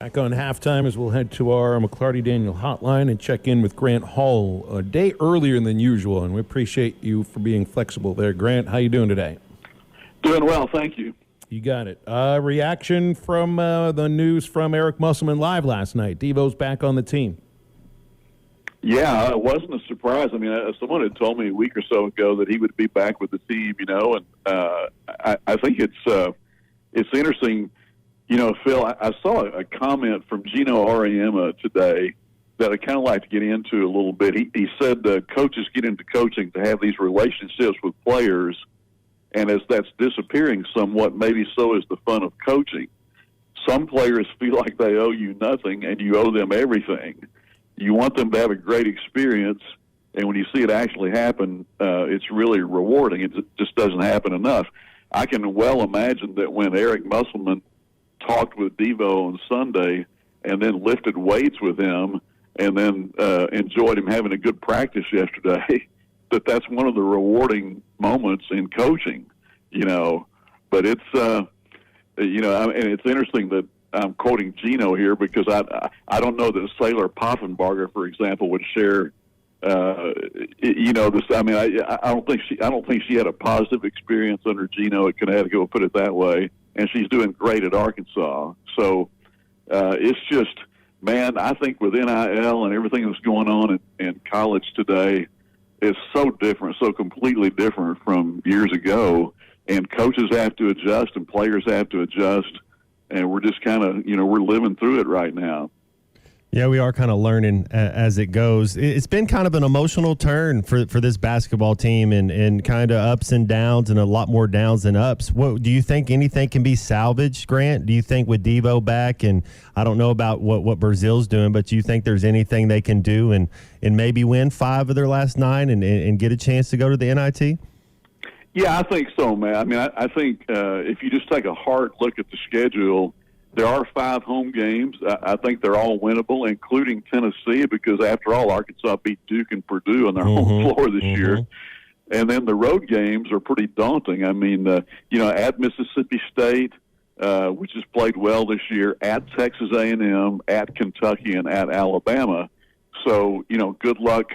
Back on halftime as we'll head to our McClarty Daniel hotline and check in with Grant Hall a day earlier than usual, and we appreciate you for being flexible there. Grant, how you doing today? Doing well, thank you. You got it. Reaction from the news from Eric Musselman live last night. Devo's back on the team. Yeah, it wasn't a surprise. I mean, someone had told me a week or so ago that he would be back with the team, and I think it's interesting. You know, Phil, I saw a comment from Gino Auriemma today that I kind of like to get into a little bit. He said coaches get into coaching to have these relationships with players, and as that's disappearing somewhat, maybe so is the fun of coaching. Some players feel like they owe you nothing, and you owe them everything. You want them to have a great experience, and when you see it actually happen, it's really rewarding. It just doesn't happen enough. I can well imagine that when Eric Musselman talked with Devo on Sunday and then lifted weights with him and then enjoyed him having a good practice yesterday, that's one of the rewarding moments in coaching, But it's, and it's interesting that I'm quoting Gino here because I don't know that Sailor Poffenbarger, for example, would share, this. I mean, I don't think she had a positive experience under Gino at Connecticut, put it that way. And she's doing great at Arkansas. So it's just, man, I think with NIL and everything that's going on in college today, it's so different, so completely different from years ago. And coaches have to adjust and players have to adjust. And we're just kind of, we're living through it right now. Yeah, we are kind of learning as it goes. It's been kind of an emotional turn for this basketball team and kind of ups and downs and a lot more downs than ups. What do you think anything can be salvaged, Grant? Do you think with Devo back, and I don't know about what Brazil's doing, but do you think there's anything they can do and maybe win 5 of their last 9 and get a chance to go to the NIT? Yeah, I think so, man. I mean, I think if you just take a hard look at the schedule, there are 5 home games. I think they're all winnable, including Tennessee, because after all, Arkansas beat Duke and Purdue on their home floor this year. And then the road games are pretty daunting. I mean, at Mississippi State, which has played well this year, at Texas A&M, at Kentucky, and at Alabama. So, good luck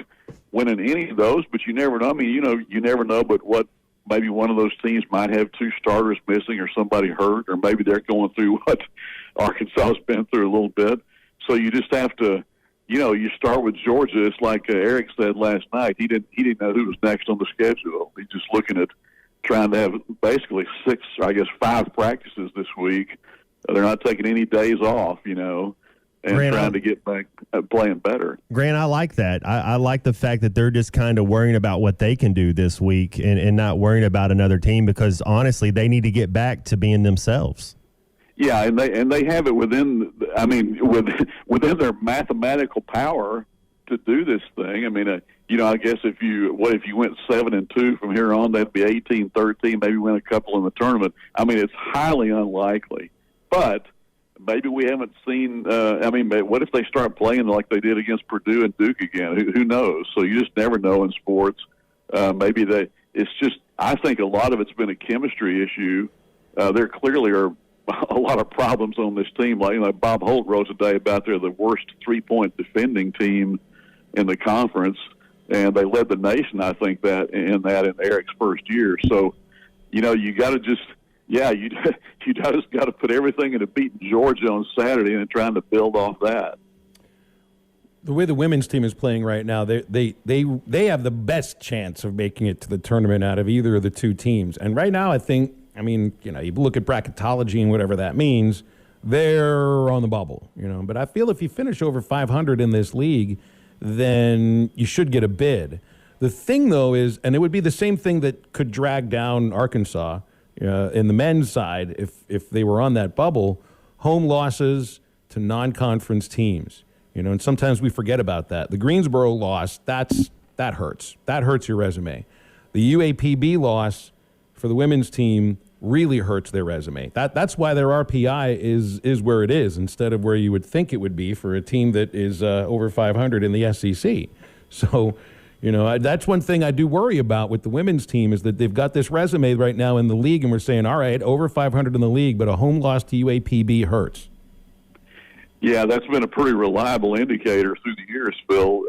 winning any of those, but you never know. I mean, you never know but what maybe one of those teams might have 2 starters missing or somebody hurt, or maybe they're going through what Arkansas has been through a little bit. So you just have to, you start with Georgia. It's like Eric said last night. He didn't know who was next on the schedule. He's just looking at trying to have basically 5 practices this week. They're not taking any days off, and Grant, trying to get back playing better. Grant, I like that. I like the fact that they're just kind of worrying about what they can do this week and not worrying about another team, because honestly, they need to get back to being themselves. Yeah, and they have it within their mathematical power to do this thing. I mean, I guess if you went 7-2 from here on, that'd be 18-13, maybe win a couple in the tournament. I mean, it's highly unlikely, but maybe we haven't seen. What if they start playing like they did against Purdue and Duke again? Who knows? So you just never know in sports. It's just. I think a lot of it's been a chemistry issue. There clearly are a lot of problems on this team. Like Bob Holt wrote today about they're the worst 3-point defending team in the conference, and they led the nation. I think that in Eric's first year. So, you got to just. Yeah, you just got to put everything into beating Georgia on Saturday and trying to build off that. The way the women's team is playing right now, they have the best chance of making it to the tournament out of either of the 2 teams. And right now, you look at bracketology and whatever that means, they're on the bubble, But I feel if you finish over 500 in this league, then you should get a bid. The thing, though, is, and it would be the same thing that could drag down Arkansas in the men's side, if they were on that bubble, home losses to non-conference teams, and sometimes we forget about that. The Greensboro loss, that hurts. That hurts your resume. The UAPB loss for the women's team really hurts their resume. That's why their RPI is where it is instead of where you would think it would be for a team that is over 500 in the SEC. So. That's one thing I do worry about with the women's team is that they've got this resume right now in the league, and we're saying, all right, over 500 in the league, but a home loss to UAPB hurts. Yeah, that's been a pretty reliable indicator through the years, Phil.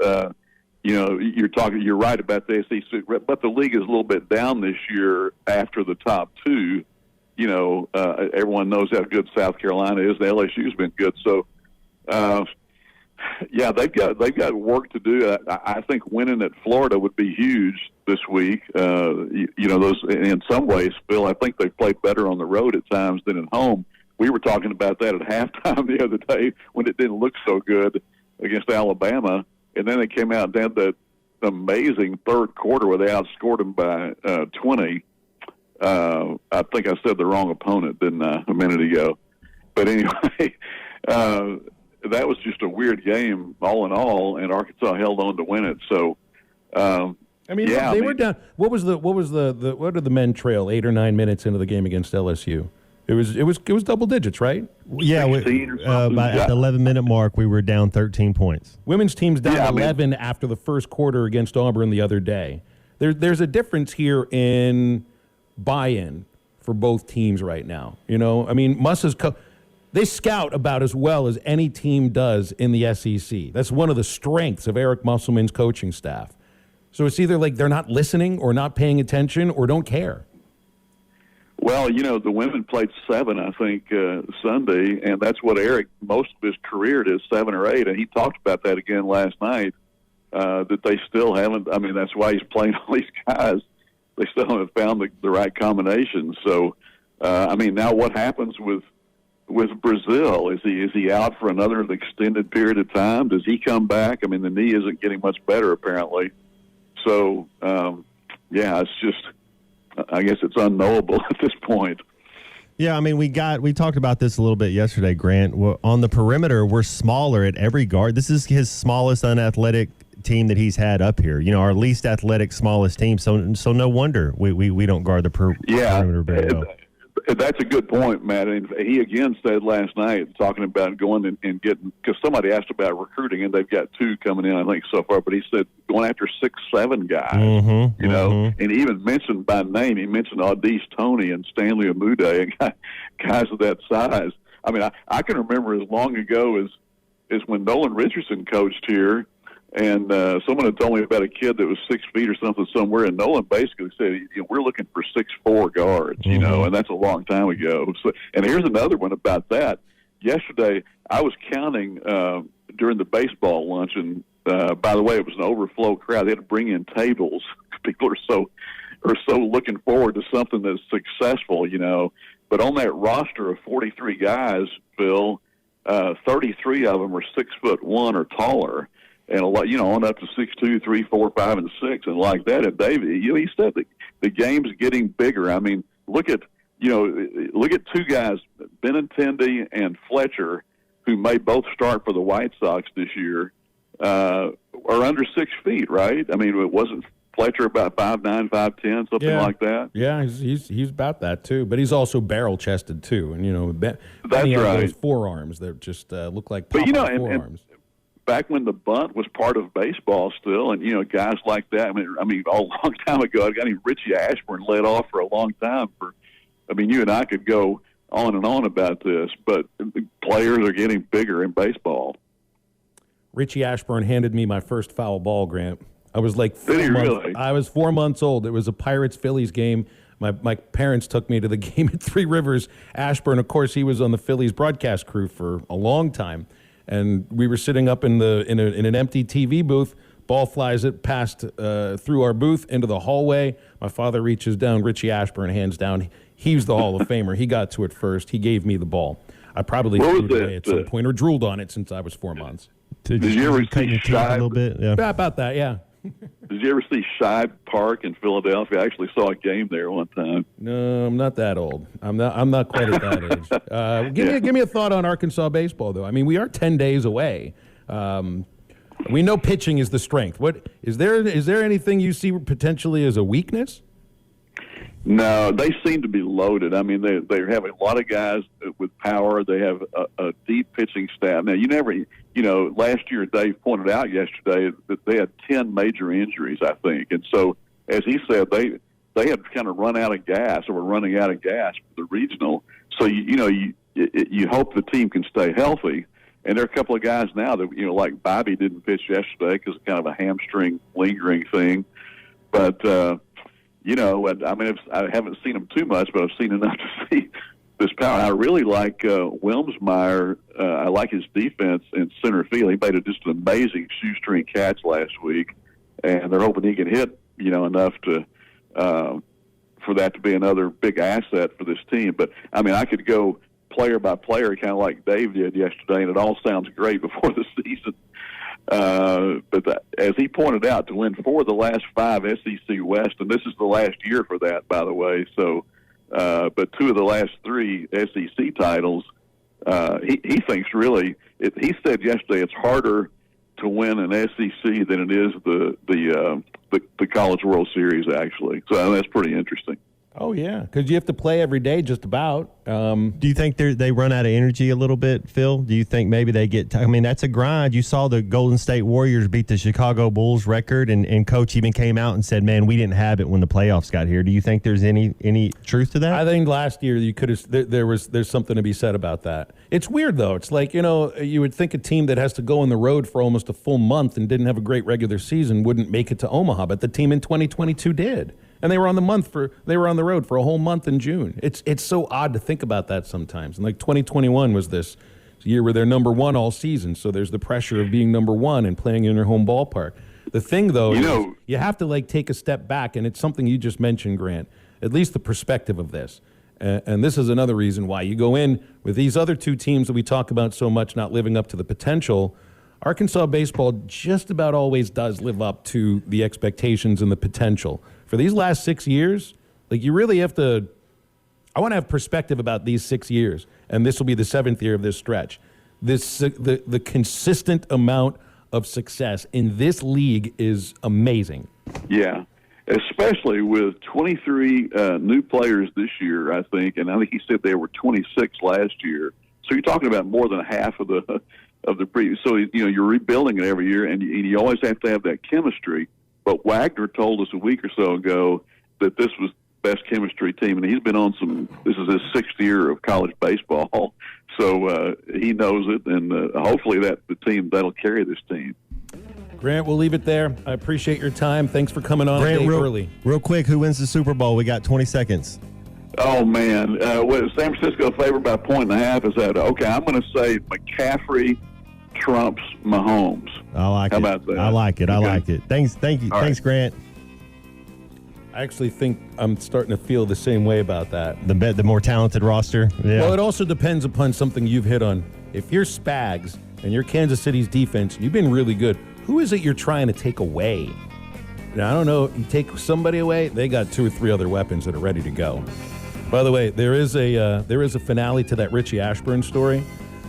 You're right about the SEC, but the league is a little bit down this year after the top two. Everyone knows how good South Carolina is. The LSU's been good, so they've got work to do. I think winning at Florida would be huge this week. Those in some ways, Phil, I think they played better on the road at times than at home. We were talking about that at halftime the other day when it didn't look so good against Alabama, and then they came out and had that amazing third quarter where they outscored them by 20. I think I said the wrong opponent, didn't I, a minute ago? But anyway, that was just a weird game all in all, and Arkansas held on to win it. So, they were down. What did the men trail 8 or 9 minutes into the game against LSU? It was double digits, right? Yeah, at the 11-minute mark, we were down 13 points. Women's team's down 11 after the first quarter against Auburn the other day. There's a difference here in buy-in for both teams right now. They scout about as well as any team does in the SEC. That's one of the strengths of Eric Musselman's coaching staff. So it's either like they're not listening or not paying attention or don't care. Well, the women played 7, I think, Sunday, and that's what Eric, most of his career is 7 or 8, and he talked about that again last night, that they still haven't. I mean, that's why he's playing all these guys. They still haven't found the right combination. So, now what happens with Brazil? Is he out for another extended period of time? Does he come back? I mean, the knee isn't getting much better, apparently. So, it's just, I guess it's unknowable at this point. Yeah, we talked about this a little bit yesterday, Grant. On the perimeter, we're smaller at every guard. This is his smallest unathletic team that he's had up here. Our least athletic, smallest team. So no wonder we don't guard the perimeter very well. That's a good point, Matt. And he again said last night, talking about going and getting, because somebody asked about recruiting, and they've got 2 coming in, I think, so far. But he said going after 6, 7 guys, and he even mentioned by name. He mentioned Audice Toney and Stanley Amude, and guys of that size. I can remember as long ago as when Nolan Richardson coached here. And someone had told me about a kid that was 6 feet or something somewhere, and Nolan basically said, we're looking for 6'4" guards, and that's a long time ago. So, and here's another one about that. Yesterday, I was counting during the baseball luncheon. By the way, it was an overflow crowd. They had to bring in tables. People are so looking forward to something that's successful, But on that roster of 43 guys, Phil, 33 of them are 6'1" or taller. And a lot, on up to 6'2", 3, 4, 5, and 6, and like that. And David, he said that the game's getting bigger. Look at 2 guys, Benintendi and Fletcher, who may both start for the White Sox this year, are under 6 feet, right? It wasn't Fletcher about 5'9", 5'10", something like that? Yeah, he's about that too. But he's also barrel chested too, and that's right. Those forearms that just look like Popeye forearms. Back when the bunt was part of baseball still, and, guys like that, a long time ago, Richie Ashburn led off for a long time. You and I could go on and on about this, but players are getting bigger in baseball. Richie Ashburn handed me my first foul ball, Grant. I was like 4 months. Really? I was 4 months old. It was a Pirates-Phillies game. My parents took me to the game at Three Rivers. Ashburn, of course, he was on the Phillies broadcast crew for a long time. And we were sitting up in an empty TV booth. Ball flies it past through our booth into the hallway. My father reaches down. Richie Ashburn hands down. He's the Hall of Famer. He got to it first. He gave me the ball. I probably threw it away at some point or drooled on it since I was 4 months. Did you ever see a little bit? Yeah. About that, yeah. Did you ever see Shibe Park in Philadelphia? I actually saw a game there one time. No, I'm not that old. I'm not quite at that age. Give me a thought on Arkansas baseball, though. We are 10 days away. We know pitching is the strength. What is there anything you see potentially as a weakness? No, they seem to be loaded. They have a lot of guys with power. They have a deep pitching staff. Now, last year Dave pointed out yesterday that they had 10 major injuries, I think. And so, as he said, they had kind of run out of gas, or were running out of gas for the regional. So, you hope the team can stay healthy. And there are a couple of guys now that, like Bobby didn't pitch yesterday because of kind of a hamstring lingering thing. But, I haven't seen him too much, but I've seen enough to see this power. I really like Wilmsmeyer. I like his defense in center field. He made just an amazing shoestring catch last week, and they're hoping he can hit, enough to for that to be another big asset for this team. But, I could go player by player, kind of like Dave did yesterday, and it all sounds great before the season. But as he pointed out, to win 4 of the last 5 SEC West, and this is the last year for that, by the way. So, but 2 of the last 3 SEC titles, he thinks really. He said yesterday it's harder to win an SEC than it is the College World Series, actually. So that's pretty interesting. Oh, yeah, because you have to play every day just about. Do you think they run out of energy a little bit, Phil? Do you think maybe they get that's a grind. You saw the Golden State Warriors beat the Chicago Bulls record, and Coach even came out and said, man, we didn't have it when the playoffs got here. Do you think there's any truth to that? I think last year you could have. There's something to be said about that. It's weird, though. It's like, you would think a team that has to go on the road for almost a full month and didn't have a great regular season wouldn't make it to Omaha, but the team in 2022 did. And they were on the road for a whole month in June. It's so odd to think about that sometimes. And like 2021 was this year where they're number 1 all season, so there's the pressure of being number 1 and playing in your home ballpark. The thing, though, is you have to take a step back, and it's something you just mentioned, Grant, at least the perspective of this. And this is another reason why you go in with these other 2 teams that we talk about so much not living up to the potential. Arkansas baseball just about always does live up to the expectations and the potential. For these last 6 years, you really have to – I want to have perspective about these 6 years, and this will be the 7th year of this stretch. The consistent amount of success in this league is amazing. Yeah, especially with 23 new players this year, I think, and I think he said there were 26 last year. So you're talking about more than half of the previous. So, you're rebuilding it every year, and you always have to have that chemistry. But Wagner told us a week or so ago that this was the best chemistry team, and he's been on this is his 6th year of college baseball, so he knows it, and hopefully that'll carry this team. Grant, we'll leave it there. I appreciate your time. Thanks for coming on Grant, early. Real quick, who wins the Super Bowl? We got 20 seconds. Oh, man. San Francisco favored by 1.5. Is that okay? I'm going to say McCaffrey trumps Mahomes. I like it. How about that? I like it. I like it. Thank you. All Thanks, right. Grant. I actually think I'm starting to feel the same way about that. The more talented roster. Yeah. Well, it also depends upon something you've hit on. If you're Spags and you're Kansas City's defense and you've been really good, who is it you're trying to take away? Now, I don't know. You take somebody away, they got 2 or 3 other weapons that are ready to go. By the way, there is a finale to that Richie Ashburn story.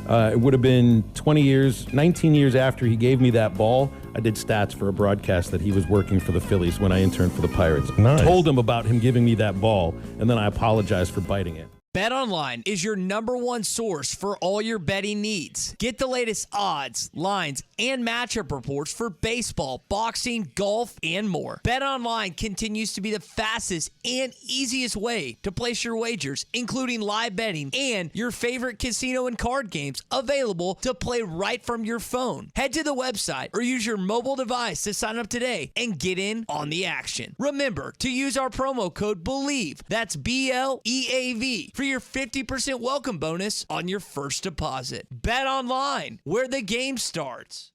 It would have been 19 years after he gave me that ball. I did stats for a broadcast that he was working for the Phillies when I interned for the Pirates. Nice. Told him about him giving me that ball, and then I apologized for biting it. BetOnline is your #1 source for all your betting needs. Get the latest odds, lines, and matchup reports for baseball, boxing, golf, and more. BetOnline continues to be the fastest and easiest way to place your wagers, including live betting and your favorite casino and card games available to play right from your phone. Head to the website or use your mobile device to sign up today and get in on the action. Remember to use our promo code BELIEVE, that's BLEAV, for your 50% welcome bonus on your first deposit. Bet online, where the game starts.